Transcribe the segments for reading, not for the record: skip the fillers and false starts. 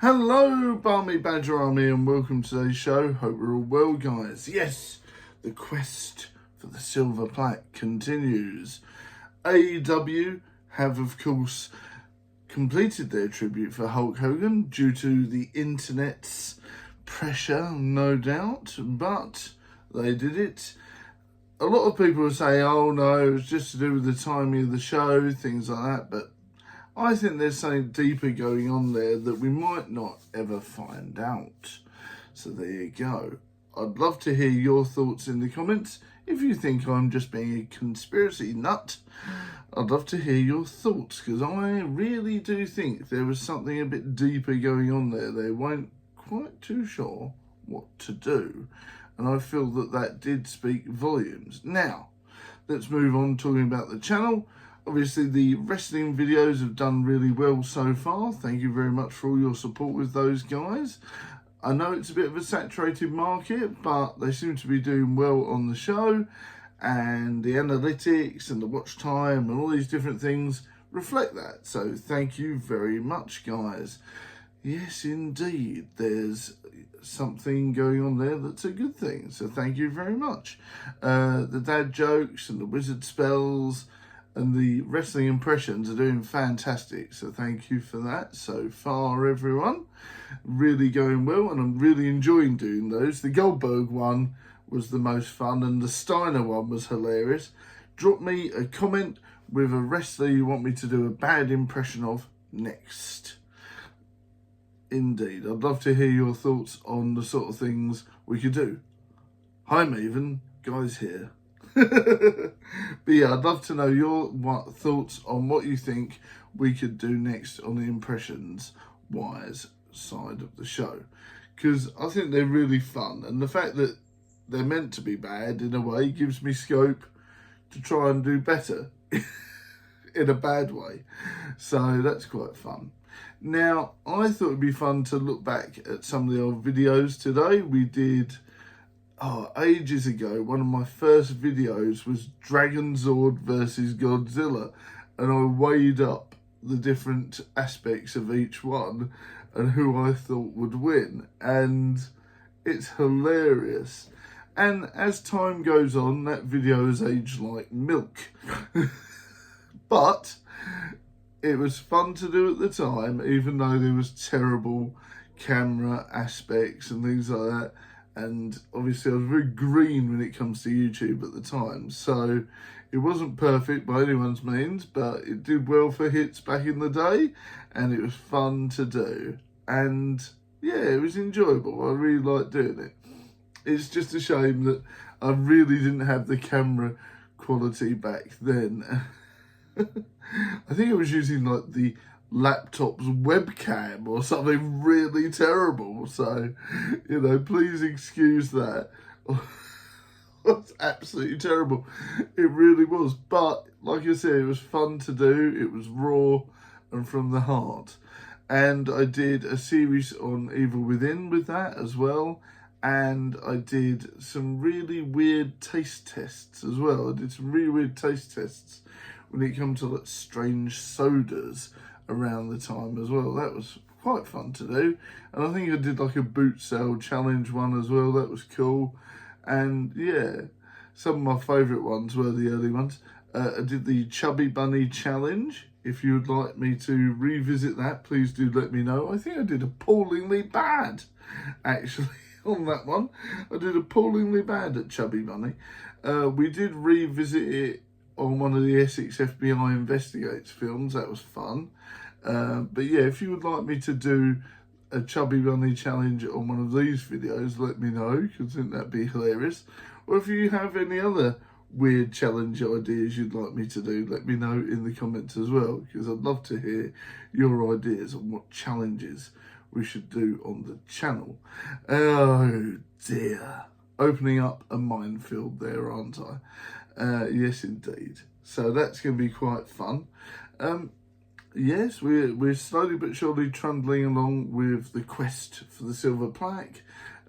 Hello, Barmy Badger Army, and welcome to today's show. Hope we're all well, guys. Yes, the quest for the silver plaque continues. AEW have, of course, completed their tribute for Hulk Hogan due to the internet's pressure, no doubt, but they did it. A lot of people will say, oh no, it was just to do with the timing of the show, things like that, but I think there's something deeper going on there that we might not ever find out. So there you go. I'd love to hear your thoughts in the comments. If you think I'm just being a conspiracy nut, I'd love to hear your thoughts, because I really do think there was something a bit deeper going on there. They weren't quite too sure what to do, and I feel that did speak volumes. Now, let's move on talking about the channel. Obviously, the wrestling videos have done really well so far. Thank you very much for all your support with those, guys. I know it's a bit of a saturated market, but they seem to be doing well on the show. And the analytics and the watch time and all these different things reflect that. So thank you very much, guys. Yes, indeed, there's something going on there that's a good thing. So thank you very much. The dad jokes and the wizard spells and the wrestling impressions are doing fantastic, so thank you for that so far, everyone. Really going well, and I'm really enjoying doing those. The Goldberg one was the most fun, and the Steiner one was hilarious. Drop me a comment with a wrestler you want me to do a bad impression of next. Indeed, I'd love to hear your thoughts on the sort of things we could do. Hi Maven, guys here. But yeah, I'd love to know your thoughts on what you think we could do next on the impressions wise side of the show, because I think they're really fun, and the fact that they're meant to be bad in a way gives me scope to try and do better in a bad way, so that's quite fun. Now, I thought it'd be fun to look back at some of the old videos today. We did ages ago, one of my first videos was Dragon Zord versus Godzilla, and I weighed up the different aspects of each one and who I thought would win, and it's hilarious. And as time goes on, that video has aged like milk. But it was fun to do at the time, even though there was terrible camera aspects and things like that. And obviously I was very green when it comes to YouTube at the time, so it wasn't perfect by anyone's means, but it did well for hits back in the day, and it was fun to do. And yeah, it was enjoyable. I really liked doing it. It's just a shame that I really didn't have the camera quality back then. I think I was using like the laptop's webcam or something really terrible, so you know, please excuse that. It's absolutely terrible, it really was, but like I said, it was fun to do. It was raw and from the heart, and I did a series on Evil Within with that as well, and I did some really weird taste tests as well. I did some really weird taste tests when it comes to like strange sodas around the time as well. That was quite fun to do. And I think I did like a boot sale challenge one as well. That was cool. And yeah, some of my favourite ones were the early ones. I did the Chubby Bunny challenge. If you would like me to revisit that, please do let me know. I think I did appallingly bad, actually, on that one. I did appallingly bad at Chubby Bunny. We did revisit it on one of the Essex FBI Investigates films. That was fun. But yeah, if you would like me to do a Chubby Bunny challenge on one of these videos, let me know, because I think that'd be hilarious. Or if you have any other weird challenge ideas you'd like me to do, let me know in the comments as well, because I'd love to hear your ideas on what challenges we should do on the channel. Oh dear. Opening up a minefield there, aren't I? Yes, indeed. So that's going to be quite fun. Yes, we're slowly but surely trundling along with the quest for the silver plaque.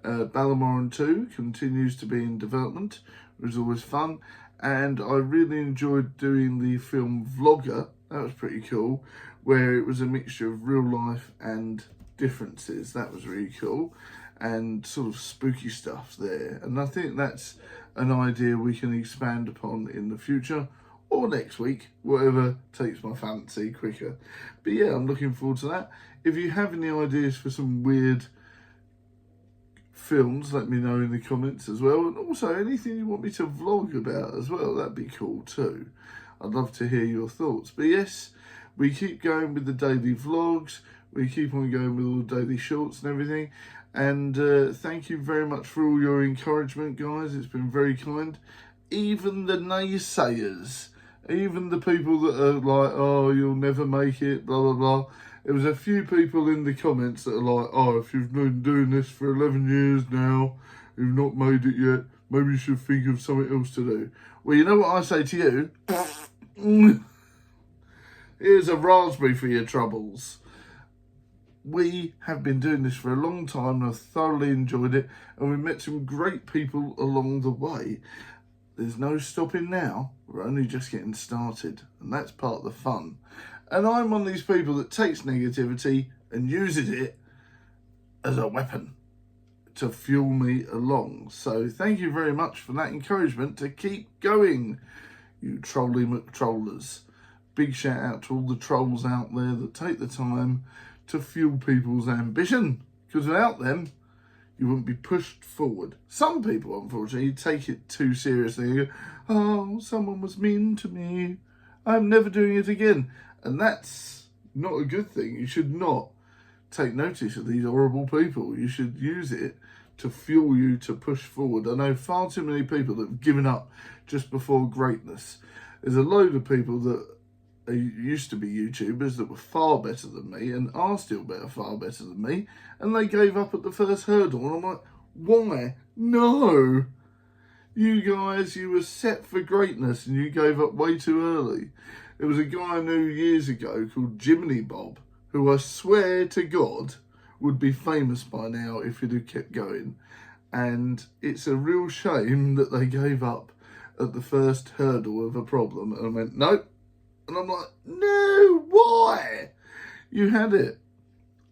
Ballamoran 2 continues to be in development, which is always fun. And I really enjoyed doing the film Vlogger. That was pretty cool, where it was a mixture of real life and differences. That was really cool, and sort of spooky stuff there. And I think that's an idea we can expand upon in the future, or next week, whatever takes my fancy quicker. But yeah, I'm looking forward to that. If you have any ideas for some weird films, let me know in the comments as well. And also anything you want me to vlog about as well, that'd be cool too. I'd love to hear your thoughts. But yes, we keep going with the daily vlogs. We keep on going with all the daily shorts and everything. And thank you very much for all your encouragement, guys. It's been very kind. Even the naysayers, even the people that are like, oh, you'll never make it, blah, blah, blah. There was a few people in the comments that are like, oh, if you've been doing this for 11 years now, you've not made it yet, maybe you should think of something else to do. Well, you know what I say to you? Here's a raspberry for your troubles. We have been doing this for a long time and I've thoroughly enjoyed it, and we've met some great people along the way. There's no stopping now. We're only just getting started, and that's part of the fun. And I'm one of these people that takes negativity and uses it as a weapon to fuel me along. So thank you very much for that encouragement to keep going, you trolly McTrollers. Big shout out to all the trolls out there that take the time to fuel people's ambition, because without them, you wouldn't be pushed forward. Some people, unfortunately, take it too seriously. You go, oh, someone was mean to me, I'm never doing it again. And that's not a good thing. You should not take notice of these horrible people. You should use it to fuel you to push forward. I know far too many people that have given up just before greatness. There's a load of people that used to be YouTubers that were far better than me and are still far better than me, and they gave up at the first hurdle. And I'm like, why? No. You guys, you were set for greatness and you gave up way too early. There was a guy I knew years ago called Jiminy Bob, who I swear to God would be famous by now if he'd have kept going. And it's a real shame that they gave up at the first hurdle of a problem. And I went, nope. And I'm like, no, why? You had it.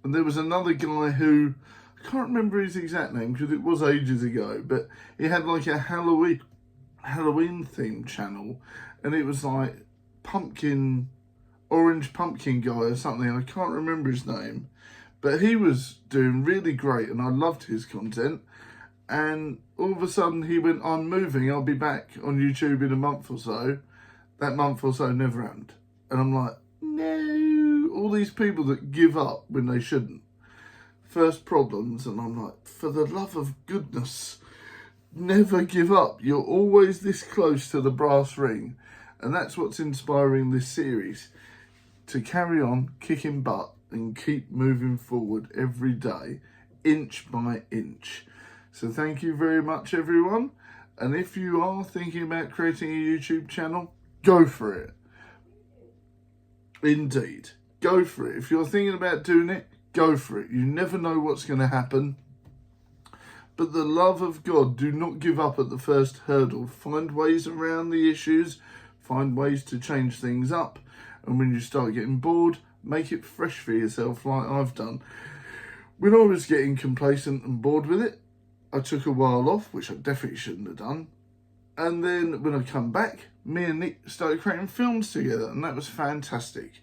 And there was another guy who, I can't remember his exact name because it was ages ago, but he had like a Halloween themed channel, and it was like orange pumpkin guy or something. I can't remember his name, but he was doing really great and I loved his content. And all of a sudden he went, I'm moving, I'll be back on YouTube in a month or so. That month or so never happened. And I'm like, no, all these people that give up when they shouldn't. First problems, and I'm like, for the love of goodness, never give up. You're always this close to the brass ring. And that's what's inspiring this series. To carry on kicking butt and keep moving forward every day, inch by inch. So thank you very much, everyone. And if you are thinking about creating a YouTube channel, go for it. Indeed, go for it. If you're thinking about doing it, go for it. You never know what's going to happen. But the love of God, do not give up at the first hurdle. Find ways around the issues. Find ways to change things up. And when you start getting bored, make it fresh for yourself like I've done. When I was getting complacent and bored with it, I took a while off, which I definitely shouldn't have done. And then when I come back, me and Nick started creating films together, and that was fantastic.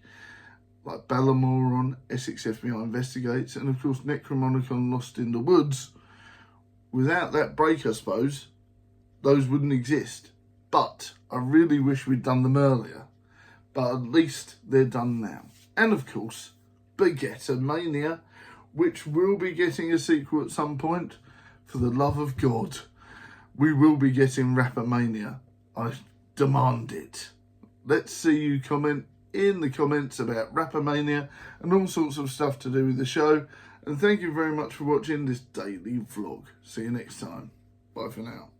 Like Ballamore on Essex FBI Investigates, and of course Necromonicon Lost in the Woods. Without that break, I suppose, those wouldn't exist. But I really wish we'd done them earlier. But at least they're done now. And of course, Baguetta Mania, which will be getting a sequel at some point. For the love of God, we will be getting Rapper Mania. I demand it. Let's see you comment in the comments about Rapper Mania and all sorts of stuff to do with the show. And thank you very much for watching this daily vlog. See you next time. Bye for now.